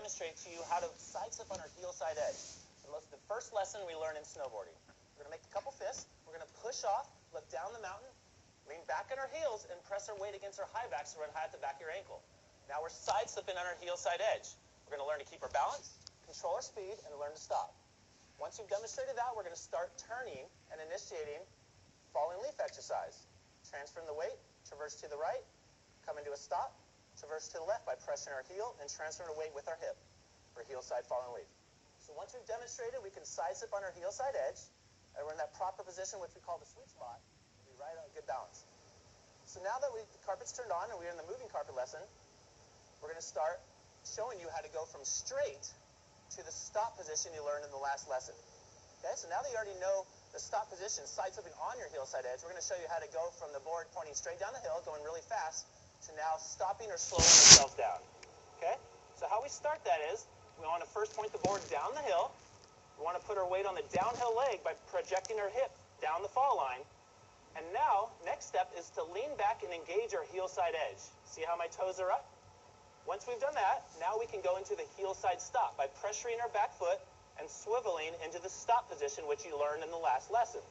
demonstrate to you how to side slip on our heel side edge. The first lesson we learn in snowboarding. We're going to make a couple fists. We're going to push off, look down the mountain, lean back on our heels, and press our weight against our high back so we're high at the back of your ankle. Now we're side slipping on our heel side edge. We're going to learn to keep our balance, control our speed, and learn to stop. Once you've demonstrated that, we're going to start turning and initiating falling leaf exercise. Transferring the weight, traverse to the right, come into a stop, traverse to the left by pressing our heel and transferring the weight with our hip for heel side falling leaf. So once we've demonstrated, we can side slip on our heel side edge, and we're in that proper position, which we call the sweet spot. We'll be right on good balance. So now that the carpet's turned on and we're in the moving carpet lesson, we're going to start showing you how to go from straight to the stop position you learned in the last lesson. Okay, so now that you already know the stop position, side slipping on your heel side edge, we're going to show you how to go from the board pointing straight down the hill, going really fast, to now stopping or slowing yourself down. Okay, so how we start that is, we want to first point the board down the hill. We want to put our weight on the downhill leg by projecting our hip down the fall line. And now, next step is to lean back and engage our heel side edge. See how my toes are up? Once we've done that, now we can go into the heel side stop by pressuring our back foot and swiveling into the stop position, which you learned in the last lesson.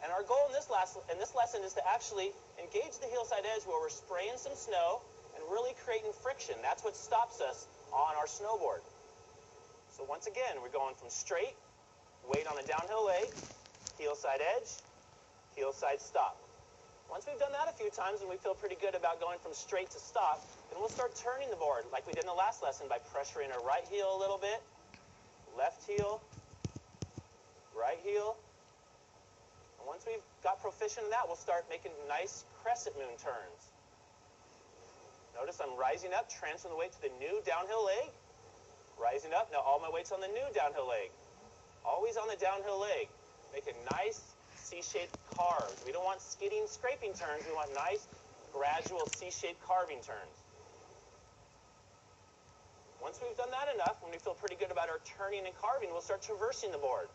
And our goal in this lesson is to actually engage the heel side edge where we're spraying some snow and really creating friction. That's what stops us on our snowboard. So once again, we're going from straight, weight on the downhill leg, heel side edge, heel side stop. Once we've done that a few times and we feel pretty good about going from straight to stop, then we'll start turning the board like we did in the last lesson by pressuring our right heel a little bit, left heel, right heel. And once we've got proficient in that, we'll start making nice crescent moon turns. Notice I'm rising up, transferring the weight to the new downhill leg, rising up. Now all my weight's on the new downhill leg. Always on the downhill leg. Make a nice C-shaped carve. We don't want skidding, scraping turns. We want nice, gradual C-shaped carving turns. Once we've done that enough, when we feel pretty good about our turning and carving, we'll start traversing the board.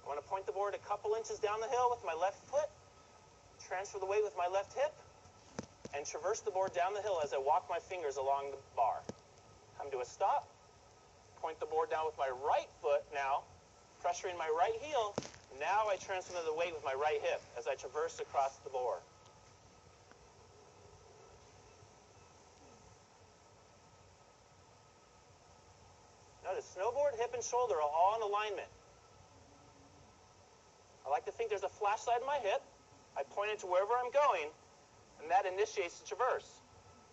I want to point the board a couple inches down the hill with my left foot, transfer the weight with my left hip, and traverse the board down the hill as I walk my fingers along the bar. Come to a stop, point the board down with my right foot now, pressuring my right heel. Now I transfer the weight with my right hip as I traverse across the board. Notice snowboard, hip, and shoulder are all in alignment. I like to think there's a flashlight in my hip. I point it to wherever I'm going, and that initiates the traverse.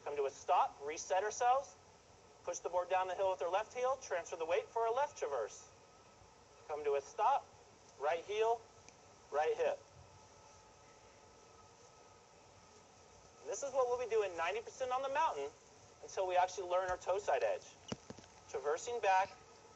Come to a stop, reset ourselves, push the board down the hill with our left heel, transfer the weight for our left traverse. Come to a stop, right heel, right hip. And this is what we'll be doing 90% on the mountain until we actually learn our toe side edge. Traversing back,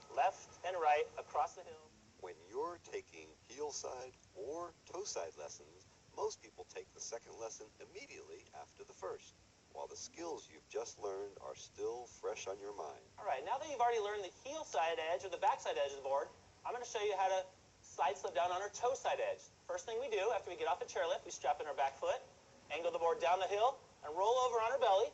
left and right across the hill. When you're taking heel side or toe side lessons, most people take the second lesson immediately after the first, while the skills you've just learned are still fresh on your mind. All right, now that you've already learned the heel side edge or the back side edge of the board, I'm going to show you how to side slip down on our toe side edge. First thing we do after we get off the chairlift, we strap in our back foot, angle the board down the hill, and roll over on our belly.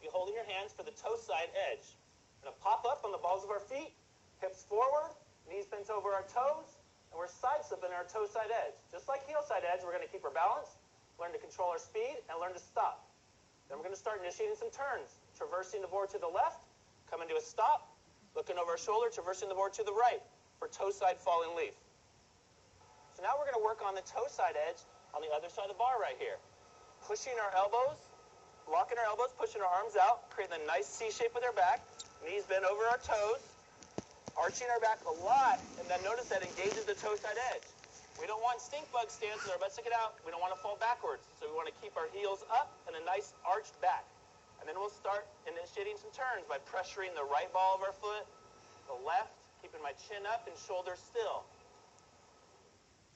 You're holding your hands for the toe side edge. We're going to pop up on the balls of our feet, hips forward, knees bent over our toes, and we're side slipping our toe side edge. Just like heel side edge, we're going to keep our balance, learn to control our speed, and learn to stop. Then we're going to start initiating some turns, traversing the board to the left, coming to a stop, looking over our shoulder, traversing the board to the right for toe side falling leaf. So now we're going to work on the toe side edge on the other side of the bar right here. Pushing our elbows, locking our elbows, pushing our arms out, creating a nice C shape with our back, knees bent over our toes, arching our back a lot, and then notice that engages the toe side edge. We don't want stink bug stance with our butt sticking out. We don't want to fall backwards. So we want to keep our heels up and a nice arched back. And then we'll start initiating some turns by pressuring the right ball of our foot, the left, keeping my chin up and shoulders still.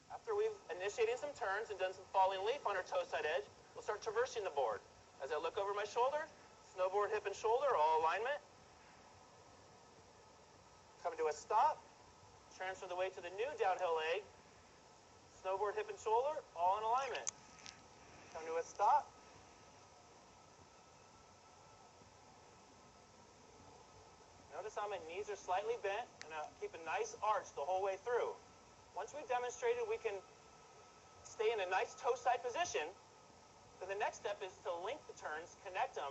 After we've initiated some turns and done some falling leaf on our toe side edge, we'll start traversing the board. As I look over my shoulder, snowboard, hip, and shoulder, all alignment. Come to a stop, transfer the weight to the new downhill leg, snowboard, hip, and shoulder, all in alignment. Come to a stop. Notice notice how my knees are slightly bent, and keep a nice arch the whole way through. Once we've demonstrated we can stay in a nice toe side position, then the next step is to link the turns, connect them,